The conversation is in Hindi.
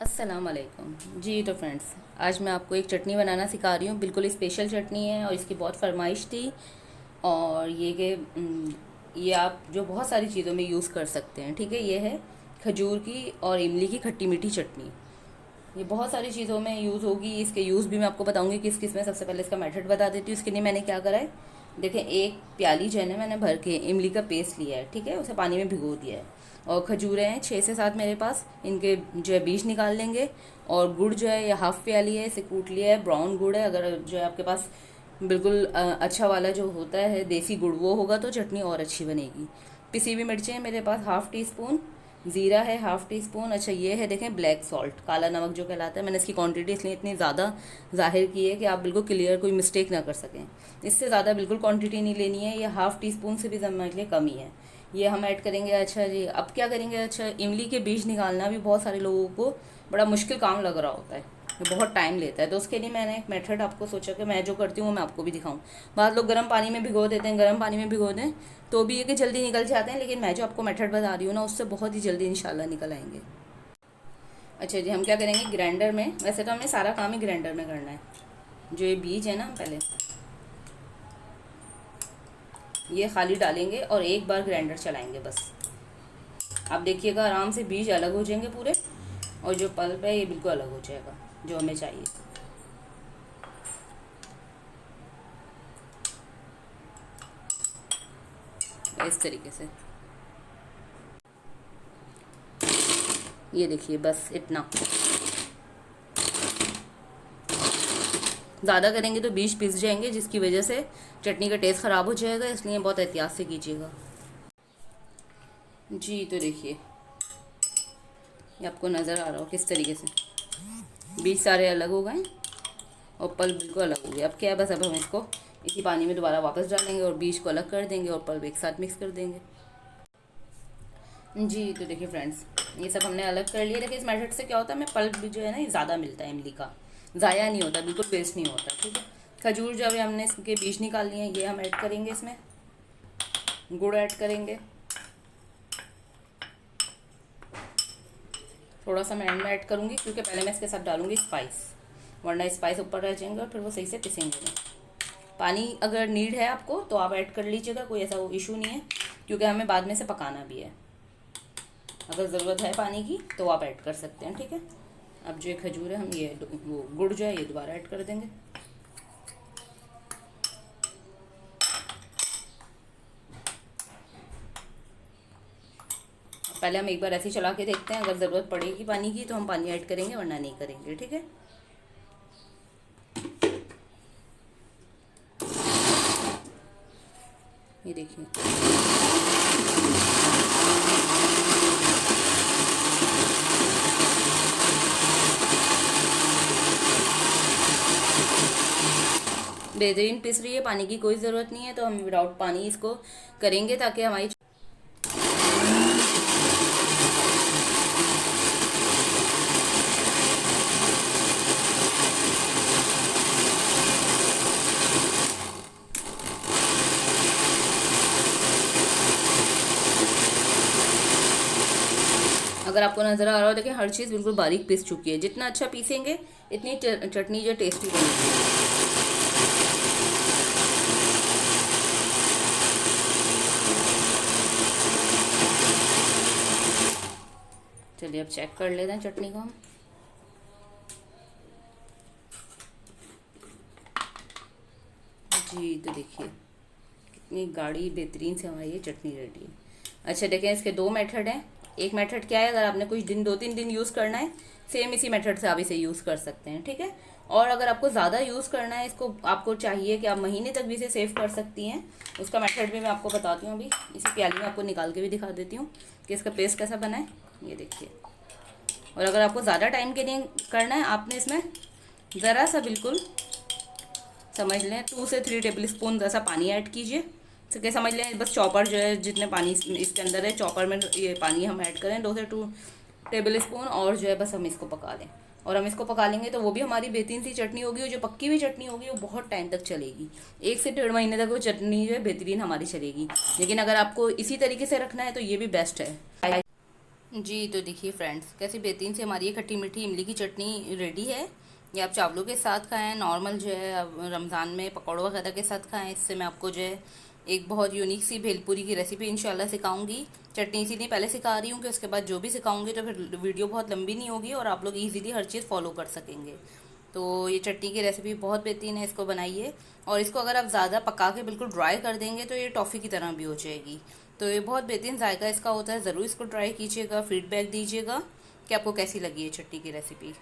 अस्सलाम वालेकुम जी। तो फ्रेंड्स, आज मैं आपको एक चटनी बनाना सिखा रही हूँ। बिल्कुल स्पेशल चटनी है और इसकी बहुत फरमाइश थी। और ये आप जो बहुत सारी चीज़ों में यूज़ कर सकते हैं। ठीक है, ये है खजूर की और इमली की खट्टी मीठी चटनी। ये बहुत सारी चीज़ों में यूज़ होगी। इसके यूज़ भी मैं आपको बताऊंगी किस किस में। सबसे पहले इसका मेथड बता देती हूँ। इसके लिए मैंने क्या करा है, देखें, एक प्याली जो है ना, मैंने भर के इमली का पेस्ट लिया है। ठीक है, उसे पानी में भिगो दिया है। और खजूरें हैं 6 से 7 मेरे पास, इनके जो है बीज निकाल लेंगे। और गुड़ जो है, ये हाफ़ प्याली है, इसे कूट लिया है। ब्राउन गुड़ है, अगर जो है आपके पास बिल्कुल अच्छा वाला जो होता है देसी गुड़, वो होगा तो चटनी और अच्छी बनेगी। पिसी हुई मिर्चें मेरे पास हाफ़ टी स्पून, ज़ीरा है हाफ़ टी स्पून। अच्छा, ये है देखें ब्लैक सॉल्ट, काला नमक जो कहलाता है। मैंने इसकी क्वांटिटी इसलिए इतनी ज़्यादा ज़ाहिर की है कि आप बिल्कुल क्लियर कोई मिस्टेक ना कर सकें। इससे ज़्यादा बिल्कुल क्वांटिटी नहीं लेनी है। ये हाफ़ टी स्पून से भी समझ लिए कम ही है। ये हम ऐड करेंगे। अच्छा जी, अब क्या करेंगे, अच्छा, इमली के बीज निकालना भी बहुत सारे लोगों को बड़ा मुश्किल काम लग रहा होता है, ये बहुत टाइम लेता है। तो उसके लिए मैंने एक मेथड आपको सोचा कि मैं जो करती हूँ वो मैं आपको भी दिखाऊँ। बहुत लोग गर्म पानी में भिगो देते हैं, गर्म पानी में भिगो दें तो भी ये कि जल्दी निकल जाते हैं, लेकिन मैं जो आपको मेथड बता रही हूँ ना, उससे बहुत ही जल्दी इंशाल्लाह निकल आएंगे। अच्छा जी, हम क्या करेंगे, ग्राइंडर में, वैसे तो हमें सारा काम ही ग्राइंडर में करना है। जो ये बीज है ना, हम पहले ये खाली डालेंगे और एक बार ग्राइंडर चलाएंगे बस। आप देखिएगा आराम से बीज अलग हो जाएंगे पूरे, और जो पल्प है ये बिल्कुल अलग हो जाएगा जो हमें चाहिए। इस तरीके से ये देखिए, बस इतना। ज़्यादा करेंगे तो बीज पिस जाएंगे, जिसकी वजह से चटनी का टेस्ट ख़राब हो जाएगा, इसलिए बहुत एहतियात से कीजिएगा जी। तो देखिए, ये आपको नज़र आ रहा हो किस तरीके से बीज सारे अलग हो गए और पल्प बिल्कुल अलग हो गया। अब क्या है, बस अब हम इसको इसी पानी में दोबारा वापस डालेंगे और बीज को अलग कर देंगे और पल्प एक साथ मिक्स कर देंगे जी। तो देखिए फ्रेंड्स, ये सब हमने अलग कर लिया। देखिए, इस मेथड से क्या होता है, हमें पल्प भी जो है ना, ये ज़्यादा मिलता है इमली का, ज़ाया नहीं होता, बिल्कुल वेस्ट नहीं होता। ठीक है, खजूर जब हमने इसके बीज निकाल लिए हैं, ये हम ऐड करेंगे इसमें। गुड़ ऐड करेंगे, थोड़ा सा मैं एंड में ऐड करूँगी क्योंकि पहले मैं इसके साथ डालूँगी स्पाइस, वरना स्पाइस ऊपर रह जाएंगे और फिर वो सही से पिसेंगे नहीं। पानी अगर नीड है आपको तो आप ऐड कर लीजिएगा, कोई ऐसा वो इशू नहीं है, क्योंकि हमें बाद में से पकाना भी है। अगर ज़रूरत है पानी की तो आप ऐड कर सकते हैं। ठीक है, अब जो ये खजूर है, हम ये वो गुड़ जो है ये दोबारा ऐड कर देंगे। पहले हम एक बार ऐसे ही चला के देखते हैं, अगर ज़रूरत पड़ेगी पानी की तो हम पानी ऐड करेंगे, वरना नहीं करेंगे। ठीक है, ये देखिए, बेहतरीन पिस रही है, पानी की कोई ज़रूरत नहीं है। तो हम विदाउट पानी इसको करेंगे ताकि हमारी, अगर आपको नज़र आ रहा हो, देखिए हर चीज़ बिल्कुल बारीक पीस चुकी है। जितना अच्छा पीसेंगे इतनी चटनी जो टेस्टी बनेगी। चलिए अब चेक कर लेते हैं चटनी को हम। जी, तो देखिए कितनी गाढ़ी बेहतरीन से हमारी ये चटनी रेडी है। अच्छा देखें, इसके दो मेथड हैं। एक मेथड क्या है, अगर आपने कुछ दिन 2-3 दिन यूज़ करना है, सेम इसी मेथड से आप इसे यूज़ कर सकते हैं। ठीक है, और अगर आपको ज़्यादा यूज़ करना है इसको, आपको चाहिए कि आप महीने तक भी इसे सेव कर सकती हैं, उसका मेथड भी मैं आपको बताती हूँ। अभी इसी प्याली में आपको निकाल के भी दिखा देती हूँ कि इसका पेस्ट कैसा बना है, ये देखिए। और अगर आपको ज़्यादा टाइम के लिए करना है, आपने इसमें ज़रा सा बिल्कुल समझ लें 2 से 3 टेबल स्पून जैसा पानी ऐड कीजिए। तो क्या समझ लें, बस चॉपर जो है, जितने पानी इसके अंदर है चॉपर में ये पानी हम ऐड करें 2 से 2 टेबल स्पून, और जो है बस हम इसको पका लें। और हम इसको पका लेंगे तो वो भी हमारी बेहतरीन सी चटनी होगी, और जो पक्की हुई चटनी होगी वो बहुत टाइम तक चलेगी। 1 से 1.5 महीने तक वो चटनी जो है बेहतरीन हमारी चलेगी। लेकिन अगर आपको इसी तरीके से रखना है तो ये भी बेस्ट है। जी तो देखिए फ्रेंड्स, कैसी बेहतरीन से हमारी ये खट्टी मीठी इमली की चटनी रेडी है। ये आप चावलों के साथ खाएं, नॉर्मल जो है अब रमज़ान में पकौड़ों वगैरह के साथ खाएं। इससे मैं आपको जो है एक बहुत यूनिक सी भेलपूरी की रेसिपी इंशाल्लाह सिखाऊंगी। चटनी इसीलिए पहले सिखा रही हूँ कि उसके बाद जो भी सिखाऊंगी तो फिर वीडियो बहुत लंबी नहीं होगी और आप लोग ईजिली हर चीज़ फॉलो कर सकेंगे। तो ये चटनी की रेसिपी बहुत बेहतरीन है, इसको बनाइए। और इसको अगर आप ज़्यादा पका के बिल्कुल ड्राई कर देंगे तो ये टॉफ़ी की तरह भी हो जाएगी। तो ये बहुत बेहतरीन जायका इसका होता है, ज़रूर इसको ट्राई कीजिएगा, फीडबैक दीजिएगा कि आपको कैसी लगी है चटनी की रेसिपी।